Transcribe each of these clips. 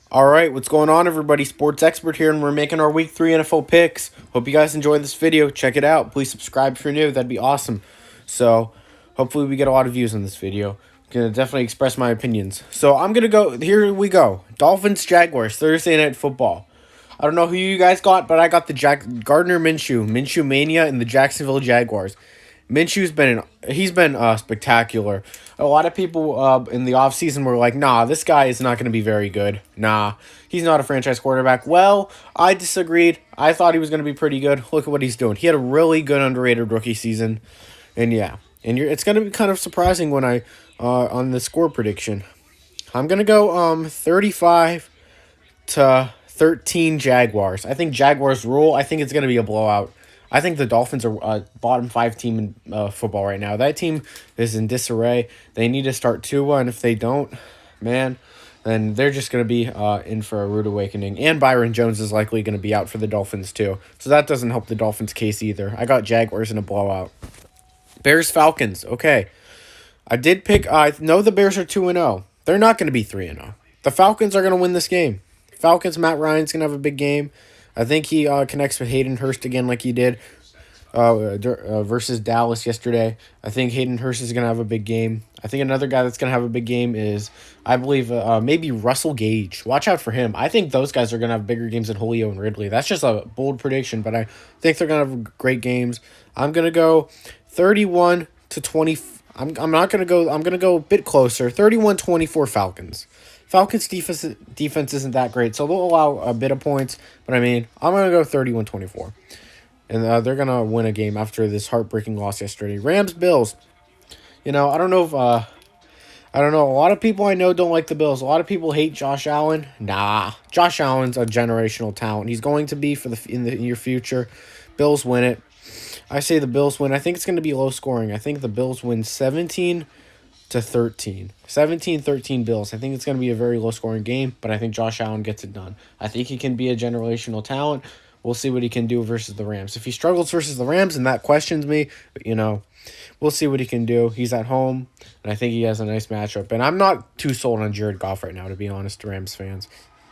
All right, what's going on, everybody? Sports Expert here, and we're making our Week 3 NFL picks. Hope you guys enjoy this video. Check it out. Please subscribe if you're new. That'd be awesome. So, hopefully we get a lot of views on this video. I'm going to definitely express my opinions. So, I'm going to go. Here we go. Dolphins, Jaguars, Thursday Night Football. I don't know who you guys got, but I got the Gardner Minshew Mania, and the Jacksonville Jaguars. Minshew's been spectacular. A lot of people in the offseason were like, nah, this guy is not going to be very good. Nah, he's not a franchise quarterback. Well, I disagreed. I thought he was going to be pretty good. Look at what he's doing. He had a really good underrated rookie season. And yeah, it's going to be kind of surprising when I on the score prediction. I'm going to go 35 to 13 Jaguars. I think Jaguars rule. I think it's going to be a blowout. I think the Dolphins are a bottom 5 team in football right now. That team is in disarray. They need to start Tua, and if they don't, man, then they're just going to be in for a rude awakening. And Byron Jones is likely going to be out for the Dolphins too. So that doesn't help the Dolphins' case either. I got Jaguars in a blowout. Bears, Falcons. Okay. I know the Bears are 2-0. They're not going to be 3-0. The Falcons are going to win this game. Falcons, Matt Ryan's going to have a big game. I think he connects with Hayden Hurst again like he did versus Dallas yesterday. I think Hayden Hurst is going to have a big game. I think another guy that's going to have a big game is, I believe, maybe Russell Gage. Watch out for him. I think those guys are going to have bigger games than Julio and Ridley. That's just a bold prediction, but I think they're going to have great games. I'm going to go 31 to 20. I'm not going to go. I'm going to go a bit closer. 31-24 Falcons. Falcons defense isn't that great, so they'll allow a bit of points. But, I mean, I'm going to go 31-24. And they're going to win a game after this heartbreaking loss yesterday. Rams, Bills. I don't know if I don't know. A lot of people I know don't like the Bills. A lot of people hate Josh Allen. Nah, Josh Allen's a generational talent. He's going to be in the near future. Bills win it. I say the Bills win. I think it's going to be low scoring. I think the Bills win 17-13. 17-13 Bills. I think it's going to be a very low-scoring game, but I think Josh Allen gets it done. I think he can be a generational talent. We'll see what he can do versus the Rams. If he struggles versus the Rams, and that questions me, we'll see what he can do. He's at home, and I think he has a nice matchup. And I'm not too sold on Jared Goff right now, to be honest, Rams fans,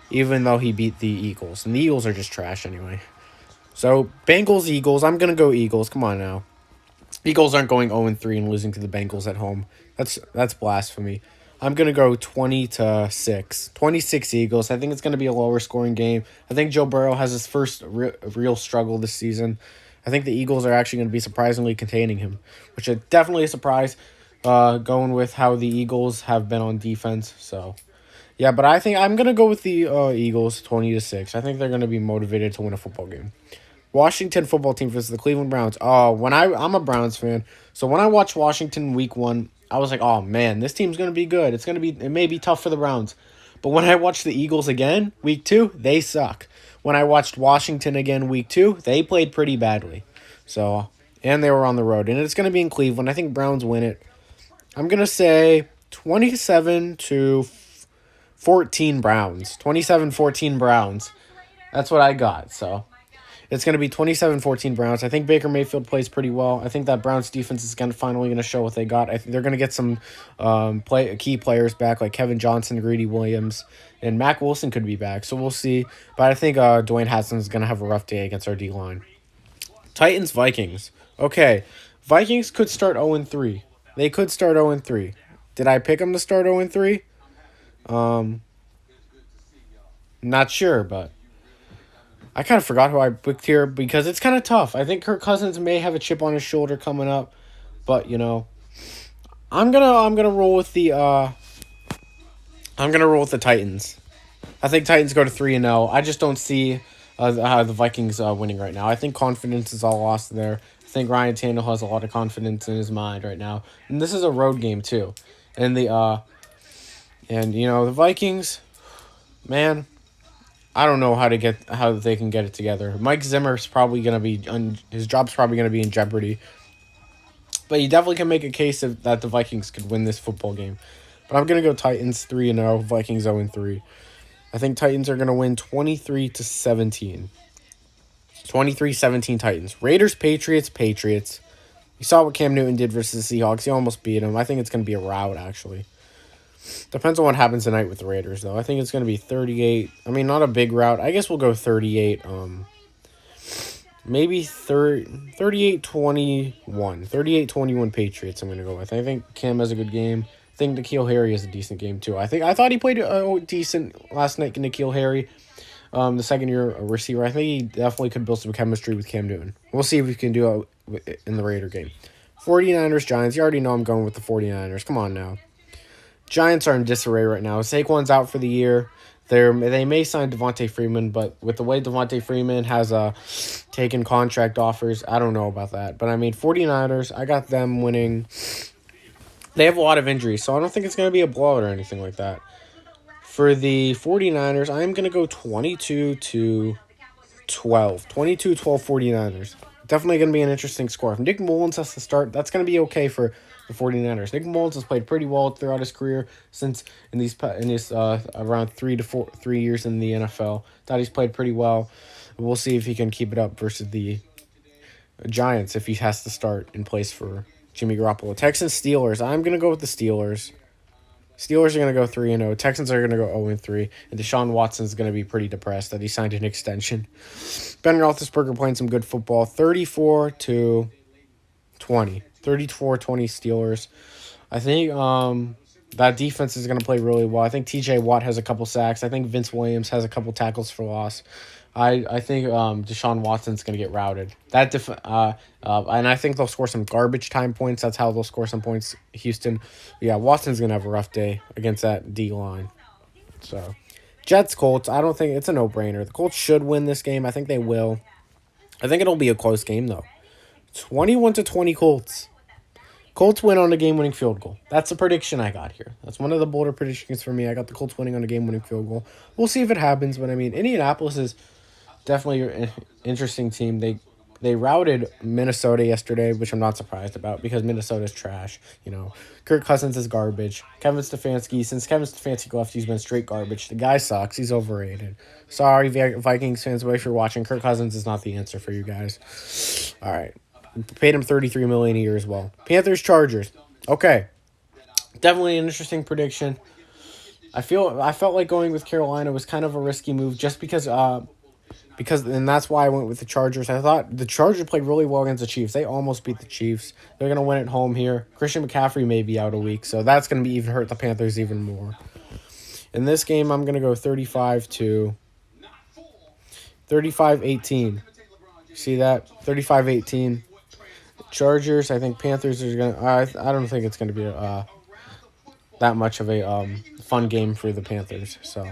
even though he beat the Eagles. And the Eagles are just trash anyway. So, Bengals, Eagles. I'm going to go Eagles. Come on now. Eagles aren't going 0-3 and losing to the Bengals at home. That's blasphemy. I'm going to go 20-6. 26 Eagles. I think it's going to be a lower scoring game. I think Joe Burrow has his first real struggle this season. I think the Eagles are actually going to be surprisingly containing him, which is definitely a surprise going with how the Eagles have been on defense. So, yeah, but I think I'm going to go with the Eagles 20-6. I think they're going to be motivated to win a football game. Washington football team versus the Cleveland Browns. Oh, I'm a Browns fan, so when I watched Washington week 1, I was like, oh man, this team's gonna be good. It may be tough for the Browns, but when I watched the Eagles again week 2, they suck. When I watched Washington again week 2, they played pretty badly. So, and they were on the road, and it's gonna be in Cleveland. I think Browns win it. I'm gonna say 27-14 Browns. 27-14 Browns. That's what I got. So. It's going to be 27-14 Browns. I think Baker Mayfield plays pretty well. I think that Browns defense is finally going to show what they got. I think they're going to get some key players back, like Kevin Johnson, Greedy Williams, and Mac Wilson could be back. So we'll see. But I think Dwayne Haskins is going to have a rough day against our D-line. Titans, Vikings. Okay, Vikings could start 0-3. They could start 0-3. Did I pick them to start 0-3? Not sure, but I kind of forgot who I picked here because it's kind of tough. I think Kirk Cousins may have a chip on his shoulder coming up, but I'm gonna roll with the Titans. I think Titans go to 3-0. I just don't see how the Vikings winning right now. I think confidence is all lost there. I think Ryan Tannehill has a lot of confidence in his mind right now, and this is a road game too. And the Vikings, man. I don't know how they can get it together. Mike Zimmer's probably going to be his job's probably going to be in jeopardy. But you definitely can make a case that the Vikings could win this football game. But I'm going to go Titans 3-0, Vikings 0-3. I think Titans are going to win 23-17. 23-17 Titans. Raiders, Patriots. You saw what Cam Newton did versus the Seahawks. He almost beat him. I think it's going to be a rout, actually. Depends on what happens tonight with the Raiders, though. I think it's going to be 38. I mean, not a big route. I guess we'll go 38. Maybe 38-21. 38-21 Patriots I'm going to go with. I think Cam has a good game. I think N'Keal Harry has a decent game, too. I thought he played decent last night, N'Keal Harry, the second-year receiver. I think he definitely could build some chemistry with Cam Newton. We'll see if we can do it in the Raider game. 49ers, Giants. You already know I'm going with the 49ers. Come on now. Giants are in disarray right now. Saquon's out for the year. They may sign Devontae Freeman, but with the way Devontae Freeman has taken contract offers, I don't know about that. But, I mean, 49ers, I got them winning. They have a lot of injuries, so I don't think it's going to be a blowout or anything like that. For the 49ers, I'm going to go 22-12. 22-12 49ers. Definitely going to be an interesting score. If Nick Mullins has to start, that's going to be okay for the 49ers. Nick Mullins has played pretty well throughout his career since in his around 3 years in the NFL. Thought he's played pretty well. We'll see if he can keep it up versus the Giants if he has to start in place for Jimmy Garoppolo. Texans, Steelers. I'm going to go with the Steelers. Steelers are going to go 3-0. Texans are going to go 0-3. And Deshaun Watson's going to be pretty depressed that he signed an extension. Ben Roethlisberger playing some good football. 34-20. 34-20 Steelers. I think that defense is going to play really well. I think TJ Watt has a couple sacks. I think Vince Williams has a couple tackles for loss. I think Deshaun Watson's going to get routed. And I think they'll score some garbage time points. That's how they'll score some points, Houston. Yeah, Watson's going to have a rough day against that D-line. So, Jets, Colts, I don't think it's a no-brainer. The Colts should win this game. I think they will. I think it'll be a close game, though. 21-20 Colts. Colts win on a game-winning field goal. That's the prediction I got here. That's one of the bolder predictions for me. I got the Colts winning on a game-winning field goal. We'll see if it happens, but I mean, Indianapolis is definitely an interesting team. They routed Minnesota yesterday, which I'm not surprised about because Minnesota's trash. You know, Kirk Cousins is garbage. Kevin Stefanski, since Kevin Stefanski left, he's been straight garbage. The guy sucks. He's overrated. Sorry, Vikings fans, but if you're watching, Kirk Cousins is not the answer for you guys. All right. Paid him $33 million a year as well. Panthers, Chargers. Okay. Definitely an interesting prediction. I felt like going with Carolina was kind of a risky move just because and that's why I went with the Chargers. I thought the Chargers played really well against the Chiefs. They almost beat the Chiefs. They're going to win at home here. Christian McCaffrey may be out a week, so that's going to be even hurt the Panthers even more. In this game, I'm going to go 35-18. See that? 35-18. Chargers, I think Panthers are going to... I don't think it's going to be that much of a fun game for the Panthers, so...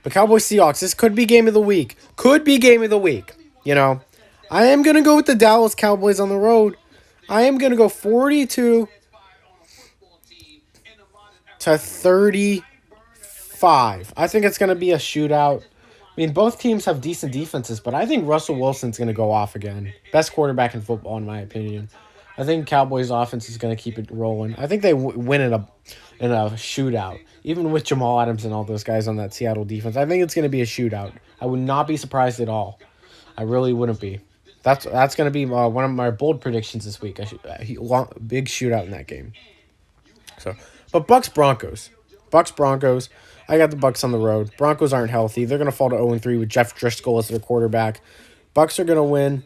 But Cowboys Seahawks, this could be game of the week. You know, I am going to go with the Dallas Cowboys on the road. I am going to go 42-35. I think it's going to be a shootout. I mean, both teams have decent defenses, but I think Russell Wilson's going to go off again. Best quarterback in football, in my opinion. I think Cowboys' offense is going to keep it rolling. I think they win in a shootout. Even with Jamal Adams and all those guys on that Seattle defense, I think it's going to be a shootout. I would not be surprised at all. I really wouldn't be. That's going to be one of my bold predictions this week. Big shootout in that game. So, but Bucks-Broncos. I got the Bucks on the road. Broncos aren't healthy. They're going to fall to 0-3 with Jeff Driscoll as their quarterback. Bucks are going to win.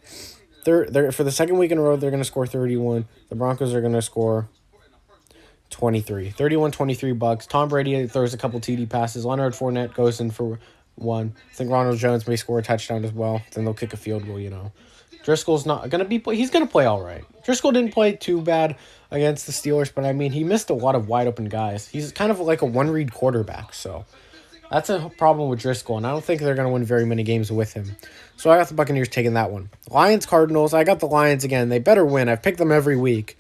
They're for the second week in a row, they're going to score 31. The Broncos are going to score 23. 31-23 Bucks. Tom Brady throws a couple TD passes. Leonard Fournette goes in for one. I think Ronald Jones may score a touchdown as well. Then they'll kick a field goal, you know. Driscoll's not going to be... He's going to play all right. Driscoll didn't play too bad against the Steelers, but, I mean, he missed a lot of wide-open guys. He's kind of like a one-read quarterback, so... That's a problem with Driscoll, and I don't think they're going to win very many games with him. So I got the Buccaneers taking that one. Lions, Cardinals. I got the Lions again. They better win. I've picked them every week.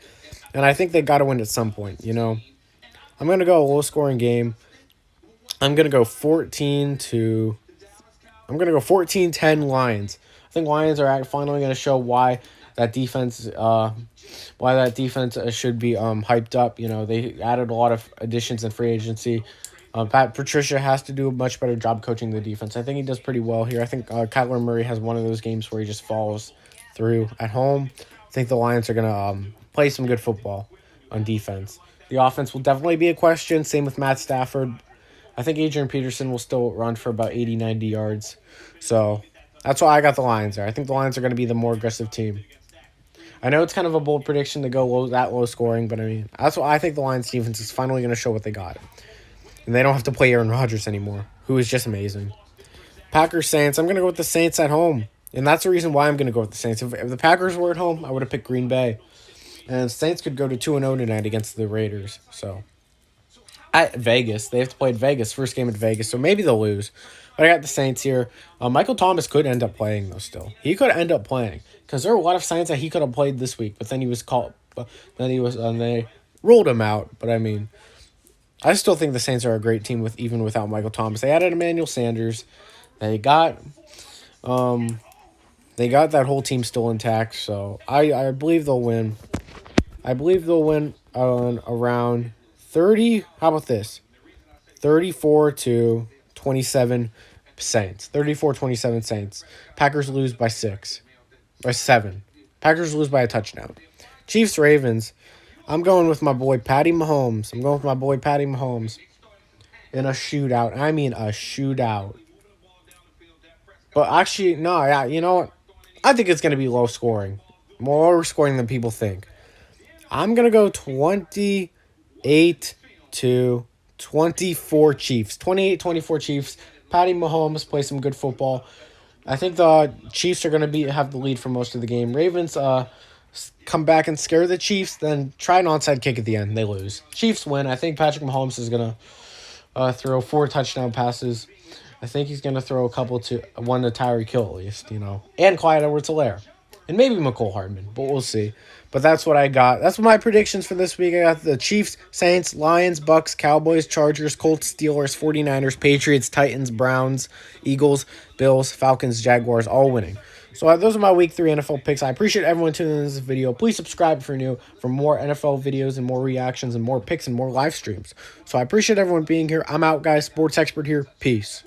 And I think they got to win at some point, you know. I'm going to go a low-scoring game. I'm going to go 14-10 Lions. I think Lions are finally going to show why that defense should be hyped up. You know, they added a lot of additions in free agency. Pat Patricia has to do a much better job coaching the defense. I think he does pretty well here. I think Kyler Murray has one of those games where he just falls through at home. I think the Lions are going to play some good football on defense. The offense will definitely be a question. Same with Matt Stafford. I think Adrian Peterson will still run for about 80, 90 yards. So that's why I got the Lions there. I think the Lions are going to be the more aggressive team. I know it's kind of a bold prediction to go that low scoring, but I mean, that's why I think the Lions defense is finally going to show what they got. And they don't have to play Aaron Rodgers anymore, who is just amazing. Packers Saints, I'm going to go with the Saints at home. And that's the reason why I'm going to go with the Saints. If the Packers were at home, I would have picked Green Bay. And Saints could go to 2-0 tonight against the Raiders. So, at Vegas, they have to play at Vegas, first game at Vegas, so maybe they'll lose. But I got the Saints here. Michael Thomas could end up playing, though, still. He could end up playing. Because there are a lot of signs that he could have played this week, but then he was called. They ruled him out. But I mean, I still think the Saints are a great team even without Michael Thomas. They added Emmanuel Sanders. They got that whole team still intact, so I believe they'll win. I believe they'll win on around 30. How about this? 34-27 Saints. 34-27 Saints. Packers lose by 6. By 7. Packers lose by a touchdown. Chiefs Ravens. I'm going with my boy Patty Mahomes. In a shootout. I mean a shootout. But actually, no, yeah, you know what? I think it's going to be low scoring. More scoring than people think. I'm going to go 28-24 Chiefs. 28-24 Chiefs. Patty Mahomes plays some good football. I think the Chiefs are going to have the lead for most of the game. Ravens come back and scare the Chiefs, then try an onside kick at the end. They lose. Chiefs win. I think Patrick Mahomes is going to throw 4 touchdown passes. I think he's going to throw one to Tyreek Hill at least, and Clyde Edwards-Helaire. And maybe McCole Hardman, but we'll see. But that's what I got. That's my predictions for this week. I got the Chiefs, Saints, Lions, Bucks, Cowboys, Chargers, Colts, Steelers, 49ers, Patriots, Titans, Browns, Eagles, Bills, Falcons, Jaguars, all winning. So those are my Week 3 NFL picks. I appreciate everyone tuning in this video. Please subscribe if you're new for more NFL videos and more reactions and more picks and more live streams. So I appreciate everyone being here. I'm out, guys. Sports Expert here. Peace.